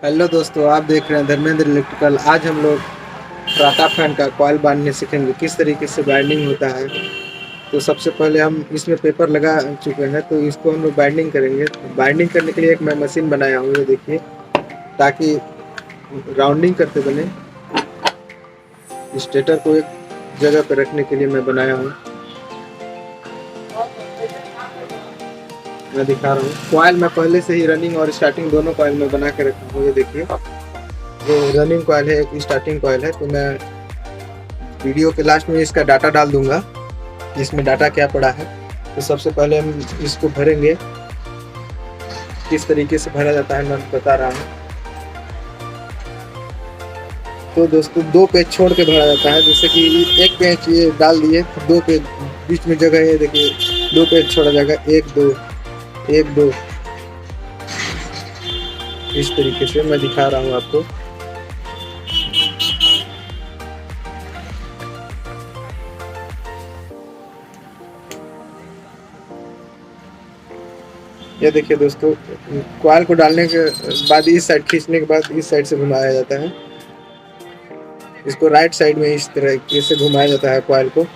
Hello दोस्तों, आप देख रहे हैं धर्मेंद्र इलेक्ट्रिकल। आज हम लोग प्राता फैन का कॉइल बांधने सीखेंगे, किस तरीके से बाइंडिंग होता है। तो सबसे पहले हम इसमें पेपर लगा चुके हैं, तो इसको हम लोग बाइंडिंग करेंगे। बाइंडिंग करने के लिए एक मैं मशीन बनाया हूँ, ये देखिए, ताकि राउंडिंग करते बने। स्टेटर को एक जगह पर रखने के लिए मैं बनाया हूँ। मैं दिखा रहा हूँ, कॉइल मैं पहले से ही रनिंग और स्टार्टिंग दोनों कॉइल में बना के रखा हूँ। ये देखिए, जो रनिंग कॉइल है, एक स्टार्टिंग कॉइल है। तो मैं वीडियो के लास्ट में इसका डाटा डाल दूंगा, इसमें डाटा क्या पड़ा है। तो सबसे पहले हम इसको भरेंगे, किस तरीके से भरा जाता है मैं बता रहा हूँ। तो दोस्तों, दो पेज छोड़ के भरा जाता है। जैसे कि एक पेज ये डाल दिए, तो दो पेज बीच में जगह है, देखिए, दो पेज छोड़ा जाएगा, एक दो, एक दो। इस तरीके से मैं दिखा रहा हूँ आपको। ये देखिए दोस्तों, कॉइल को डालने के बाद इस साइड खींचने के बाद इस साइड से घुमाया जाता है। इसको राइट साइड में इस तरीके से घुमाया जाता है कॉइल को।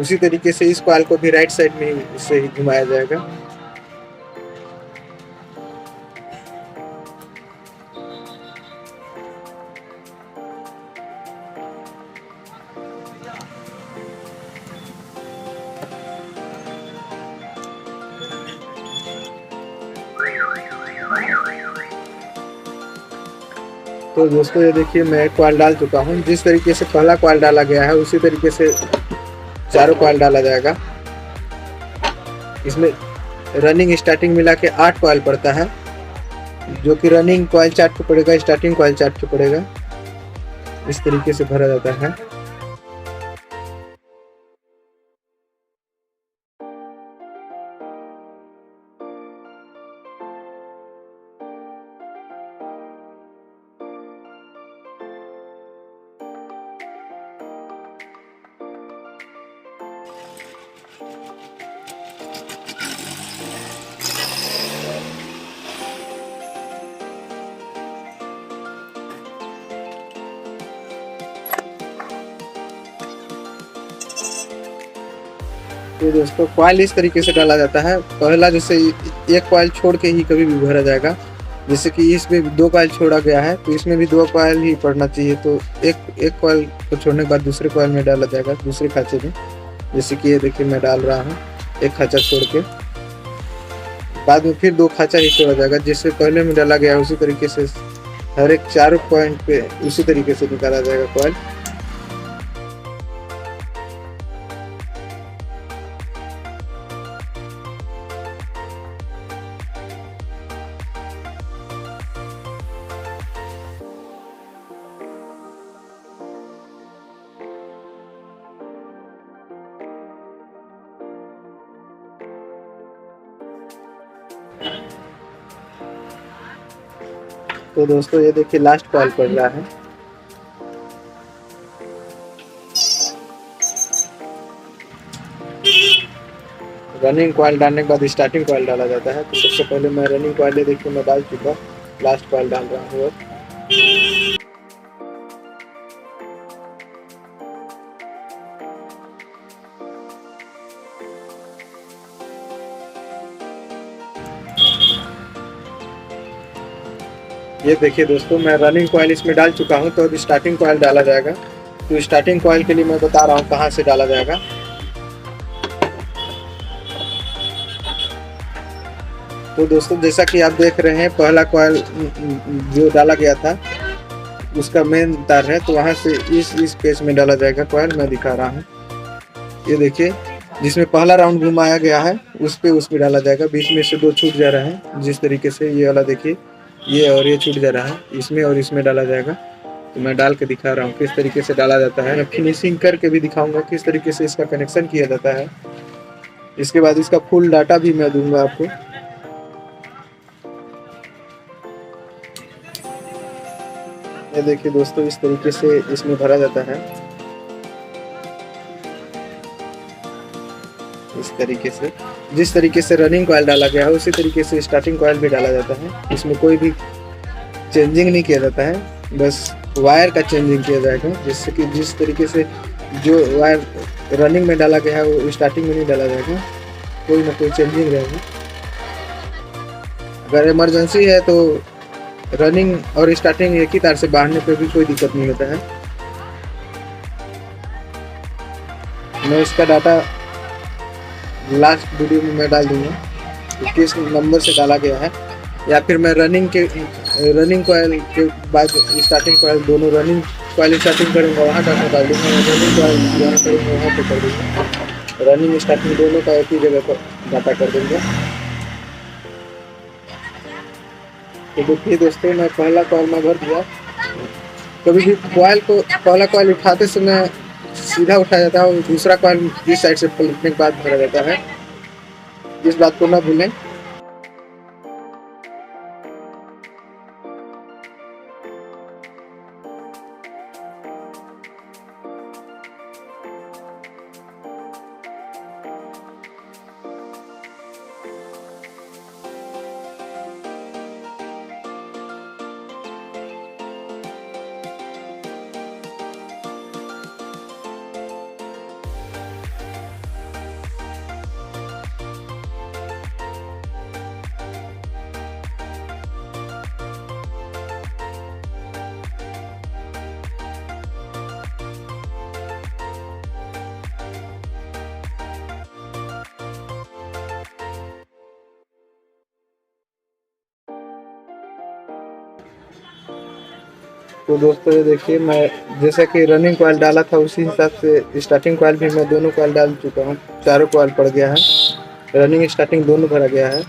उसी तरीके से इस कॉइल को भी राइट साइड में से ही घुमाया जाएगा। तो दोस्तों, ये देखिए, मैं कॉइल डाल चुका हूँ। जिस तरीके से पहला कॉइल डाला गया है, उसी तरीके से चारों कॉइल डाला जाएगा। इसमें रनिंग स्टार्टिंग मिला के 8 कॉइल पड़ता है, जो कि रनिंग कॉइल चार्ट पे पड़ेगा, स्टार्टिंग कॉइल चार्ट पे पड़ेगा। इस तरीके से भरा जाता है। तो दोस्तों, कॉइल इस तरीके से डाला जाता है। पहला जैसे एक कॉइल छोड़ के ही कभी भी भरा जाएगा। जैसे कि इसमें 2 कॉइल छोड़ा गया है, तो इसमें भी 2 कॉइल ही पड़ना चाहिए। तो एक कॉइल को छोड़ने के बाद दूसरे कॉइल में डाला जाएगा, दूसरे खांचे में। जैसे कि ये देखिए, मैं डाल रहा हूँ एक खांचा छोड़ के, बाद में फिर 2 खांचा ही छोड़ा जाएगा। जिससे पहले में डाला गया उसी तरीके से हर एक चारों पॉइंट पे उसी तरीके से निकाला जाएगा कॉइल। तो दोस्तों, ये देखिए, लास्ट कॉइल पड़ रहा है। रनिंग कॉइल डालने के बाद स्टार्टिंग कॉइल डाला जाता है। तो सबसे पहले मैं रनिंग कॉइल देखिए मैं डाल चुका, लास्ट कॉइल डाल रहा हूँ। ये देखिए दोस्तों, मैं रनिंग कॉइल इसमें डाल चुका हूँ। तो अब स्टार्टिंग कॉइल डाला जाएगा। तो स्टार्टिंग कॉइल के लिए मैं बता रहा हूँ कहाँ से डाला जाएगा। तो दोस्तों, जैसा कि आप देख रहे हैं, पहला कॉइल जो डाला गया था उसका मेन तार है, तो वहाँ से इस पेज में डाला जाएगा कॉइल। मैं दिखा रहा हूँ, ये देखिए, जिसमें पहला राउंड घुमाया गया है उसमें डाला जाएगा। बीच में से 2 छूट जा रहा है, जिस तरीके से ये वाला देखिए, ये और ये छूट जा रहा है, इसमें और इसमें डाला जाएगा। तो मैं डाल के दिखा रहा हूँ किस तरीके से डाला जाता है। मैं फिनिशिंग करके भी दिखाऊंगा किस तरीके से इसका कनेक्शन किया जाता है। इसके बाद इसका फुल डाटा भी मैं दूंगा आपको। ये देखिए दोस्तों, इस तरीके से इसमें भरा जाता है। इस तरीके से जिस तरीके से रनिंग कॉइल डाला गया है उसी तरीके से स्टार्टिंग कॉइल भी डाला जाता है। इसमें कोई भी चेंजिंग नहीं किया जाता है, बस वायर का चेंजिंग किया जाएगा, जिससे कि जिस तरीके से जो वायर रनिंग में डाला गया है वो स्टार्टिंग में नहीं डाला जाएगा, कोई ना कोई चेंजिंग रहेगा। अगर इमरजेंसी है तो रनिंग और स्टार्टिंग एक ही तार से बांधने पे भी कोई दिक्कत नहीं होता है। मैं इसका डाटा लास्ट वीडियो में मैं डाल दूंगा किस नंबर से डाला गया है, या फिर मैं रनिंग कॉइल के बाद स्टार्टिंग कॉइल दोनों रनिंग कॉइल स्टार्टिंग करूँगा वहाँ डाटा डाल दूँगा, रनिंग कॉइल जहाँ करूँगा वहाँ पे कर दूँगा, रनिंग स्टार्टिंग दोनों का एक ही जगह पर डाटा कर दूँगा। तो देखिए दोस्तों, मैं पहला कॉइल में भर दिया। कभी भी कॉइल को पहला कॉइल उठाते समय सीधा उठाया जाता है और दूसरा कॉइल इस साइड से पलटने के बाद भरा जाता है, इस बात को ना भूलें। तो दोस्तों ये देखिए, मैं जैसा कि रनिंग कॉइल डाला था उसी हिसाब से स्टार्टिंग कॉइल भी मैं दोनों कॉइल डाल चुका हूँ। चारों कॉइल पड़ गया है, रनिंग स्टार्टिंग दोनों भरा गया है।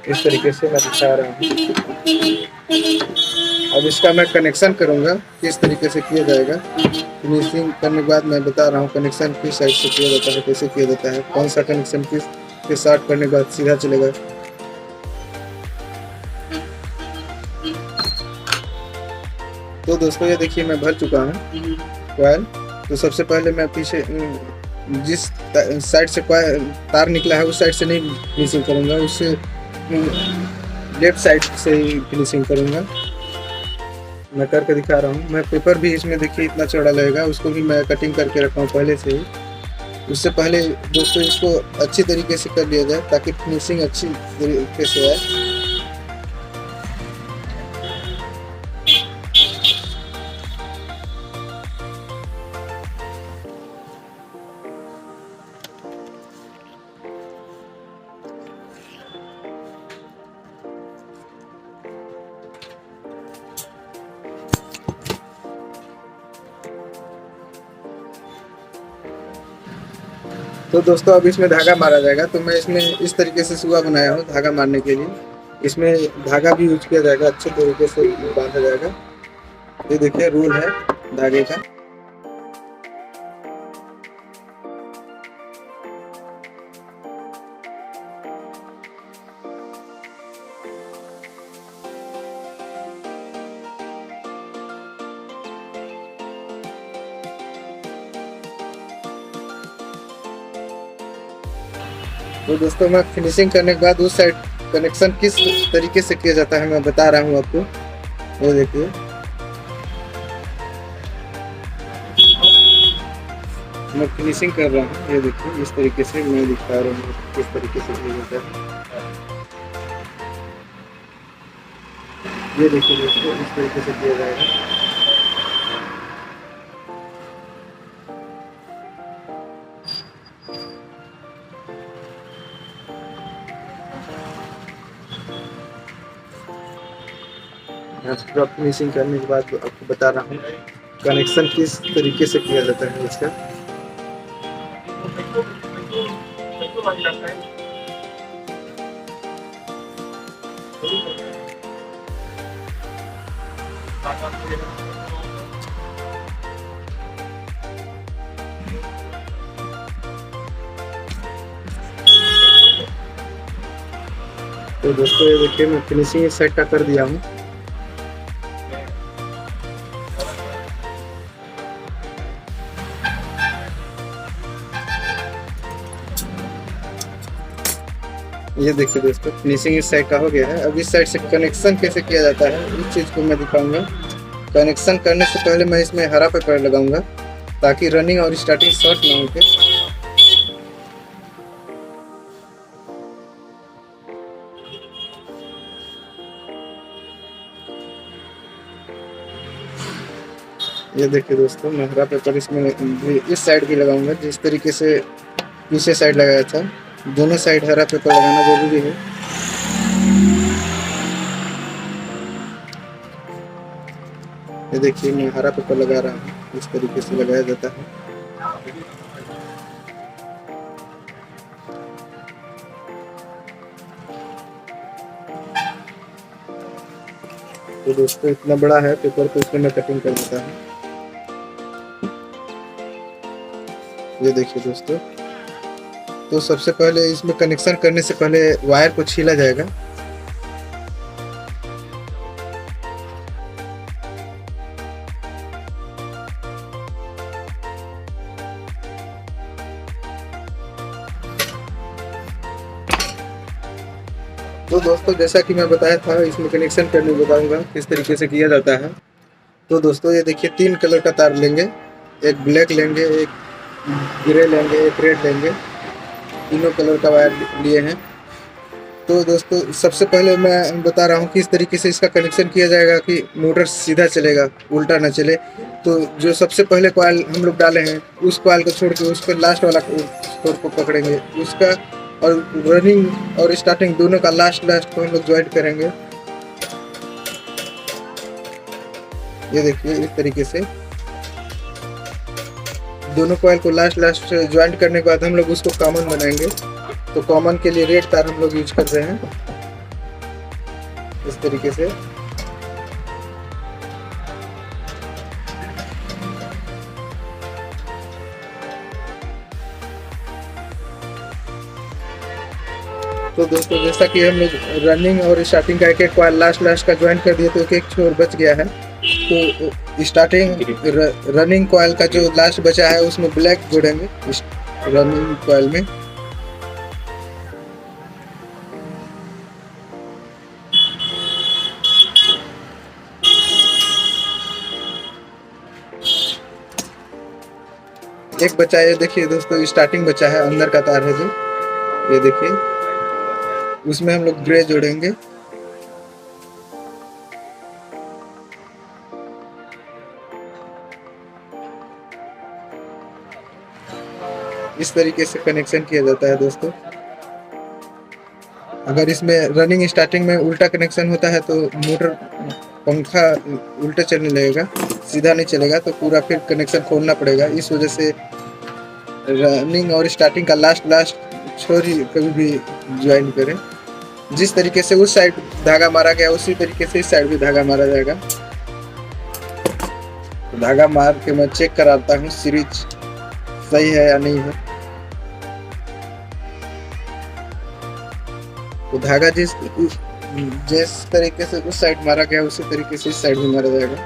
इस तरीके से मैं दिखा रहा हूँ। अब इसका मैं कनेक्शन करूँगा किस तरीके से किया जाएगा। फिनिशिंग करने के बाद मैं बता रहा हूँ कनेक्शन किस साइड से किया जाता है, कैसे किया जाता है, कौन सा कनेक्शन किस के साथ करने के बाद सीधा चलेगा। तो दोस्तों ये देखिए, मैं भर चुका हूँ कॉइल। तो सबसे पहले मैं पीछे जिस साइड से कॉइल तार निकला है उस साइड से नहीं फिनिशिंग करूँगा, उससे लेफ्ट साइड से ही फिनिशिंग करूँगा। मैं करके दिखा रहा हूँ। मैं पेपर भी इसमें देखिए इतना चौड़ा लगेगा, उसको भी मैं कटिंग करके रखा हूँ पहले से ही। उससे पहले दोस्तों इसको अच्छी तरीके से कर लिया जाए ताकि फिनिशिंग अच्छी तरीके से आए। तो दोस्तों अब इसमें धागा मारा जाएगा। तो मैं इसमें इस तरीके से सुआ बनाया हूँ धागा मारने के लिए। इसमें धागा भी यूज किया जाएगा, अच्छे तरीके से बांधा जाएगा। ये देखिए रूल है धागे का। तो दोस्तों मैं फिनिशिंग करने के बाद उस साइड कनेक्शन किस तरीके से किया जाता है मैं बता रहा हूँ आपको। वो देखिए, मैं फिनिशिंग कर रहा हूँ। ये देखिए इस तरीके से मैं दिखा रहा हूँ किस तरीके से किया जाता है। ये देखिए दोस्तों, इस तरीके से किया जाएगा। पूरा फिनिशिंग करने के बाद आपको बता रहा हूँ कनेक्शन किस तरीके से किया जाता है इसका। तो दोस्तों ये देखिए, मैं फिनिशिंग इस साइड का कर दिया हूँ। ये देखिए दोस्तों, फिनिशिंग इस साइड का हो गया है। अब इस साइड से कनेक्शन कैसे किया जाता है इस चीज़ को मैं दिखाऊंगा। कनेक्शन करने से पहले मैं इसमें हरा पेपर लगाऊंगा ताकि रनिंग और स्टार्टिंग शॉर्ट ना होके। ये देखिए दोस्तों, मैं हरा पेपर इसमें इस साइड भी लगाऊंगा जिस तरीके से पीछे साइड लगाया था। दोनों साइड हरा पेपर लगाना जरूरी है। ये देखिए, मैं हरा पेपर लगा रहा हूँ, इस तरीके से लगाया जाता है। तो दोस्तों इतना बड़ा है पेपर, तो इसमें मैं कटिंग कर देता हूँ। ये देखिए दोस्तों, तो सबसे पहले इसमें कनेक्शन करने से पहले वायर को छीला जाएगा। तो दोस्तों जैसा कि मैं बताया था, इसमें कनेक्शन करने बताऊंगा किस तरीके से किया जाता है। तो दोस्तों ये देखिए, 3 कलर का तार लेंगे, एक ब्लैक लेंगे, एक ग्रे लेंगे, एक रेड लेंगे। तीनों कलर का वायर लिए हैं। तो दोस्तों सबसे पहले मैं बता रहा हूँ किस तरीके से इसका कनेक्शन किया जाएगा कि मोटर सीधा चलेगा, उल्टा ना चले। तो जो सबसे पहले कॉइल हम लोग डाले हैं, उस कॉइल को छोड़ के उस पर लास्ट वाला छोर को पकड़ेंगे उसका, और रनिंग और स्टार्टिंग दोनों का लास्ट को हम लोग ज्वाइंट करेंगे। ये देखिए, इस तरीके से दोनों कॉइल को लास्ट ज्वाइंट करने के बाद हम लोग उसको कॉमन बनाएंगे। तो कॉमन के लिए रेड तार हम लोग यूज कर रहे हैं इस तरीके से। तो दोस्तों जैसा कि हम लोग रनिंग और स्टार्टिंग का एक कॉइल लास्ट का ज्वाइन कर दिया, तो एक छोर बच गया है। तो स्टार्टिंग रनिंग कॉइल का जो लास्ट बचा है उसमें ब्लैक जोड़ेंगे रनिंग कॉइल में। एक बचा है, देखिए दोस्तों, स्टार्टिंग बचा है, अंदर का तार है जो, ये देखिए, उसमें हम लोग ग्रे जोड़ेंगे। इस तरीके से कनेक्शन किया जाता है दोस्तों। अगर इसमें रनिंग स्टार्टिंग में उल्टा कनेक्शन होता है तो मोटर पंखा उल्टा चलने लगेगा, सीधा नहीं चलेगा, तो पूरा फिर कनेक्शन खोलना पड़ेगा। इस वजह से रनिंग और स्टार्टिंग का लास्ट छोर ही कभी भी ज्वाइन करें। जिस तरीके से उस साइड धागा मारा गया उसी तरीके से इस साइड भी धागा मारा जाएगा। तो धागा मार के मैं चेक कराता हूँ सीरीज सही है या नहीं है। तो धागा जिस तरीके से उस साइड मारा गया उसी तरीके से इस साइड भी मारा जाएगा।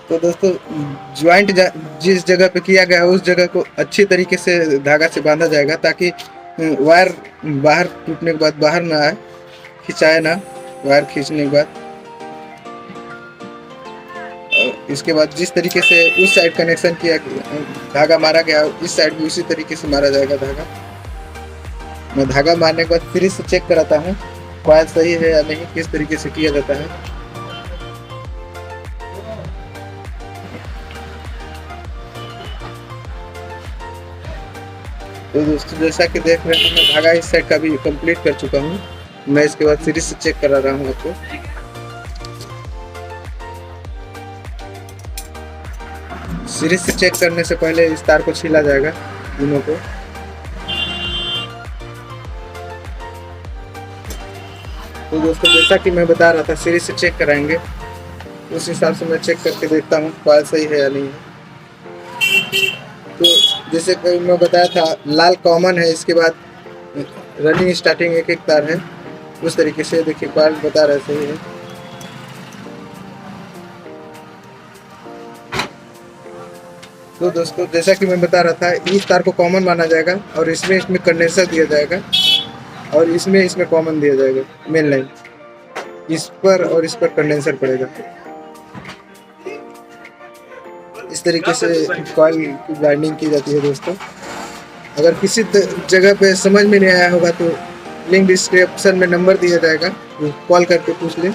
तो दोस्तों ज्वाइंट जिस जगह पे किया गया है उस जगह को अच्छी तरीके से धागा से बांधा जाएगा ताकि वायर बाहर टूटने के बाद बाहर ना आए, खिंचाए ना वायर खींचने के बाद। इसके बाद जिस तरीके से उस साइड कनेक्शन किया धागा मारा गया इस साइड भी उसी तरीके से मारा जाएगा धागा। मैं धागा मारने के बाद फिर से चेक कराता हूँ कॉइल सही है या नहीं, किस तरीके से किया जाता है। तो दोस्तों जैसा कि देख रहे हैं, मैं धागा इस साइड का भी कंप्लीट कर चुका हूँ। मैं इसके बाद सीरीज से चेक करा रहा हूँ आपको। सीरीज से चेक करने से पहले इस तार को छीला जाएगा दोनों को। तो दोस्तों जैसा कि मैं बता रहा था सीरीज से चेक कराएंगे, उस हिसाब से मैं चेक करके देखता हूँ कॉइल सही है या नहीं है। तो जैसे कि मैं बताया था लाल कॉमन है, इसके बाद रनिंग स्टार्टिंग एक तार है, उस तरीके से देखिए कॉइल बता रहा है सही है। तो दोस्तों जैसा कि मैं बता रहा था, इस तार को कॉमन माना जाएगा और इसमें कंडेंसर दिया जाएगा और इसमें कॉमन दिया जाएगा मेन लाइन। इस पर और इस पर कंडेंसर पड़ेगा। इस तरीके से कॉइल की वाइंडिंग की जाती है दोस्तों। अगर किसी जगह पे समझ में नहीं आया होगा तो लिंक डिस्क्रिप्शन में नंबर दिया जाएगा, कॉल करके पूछ लें।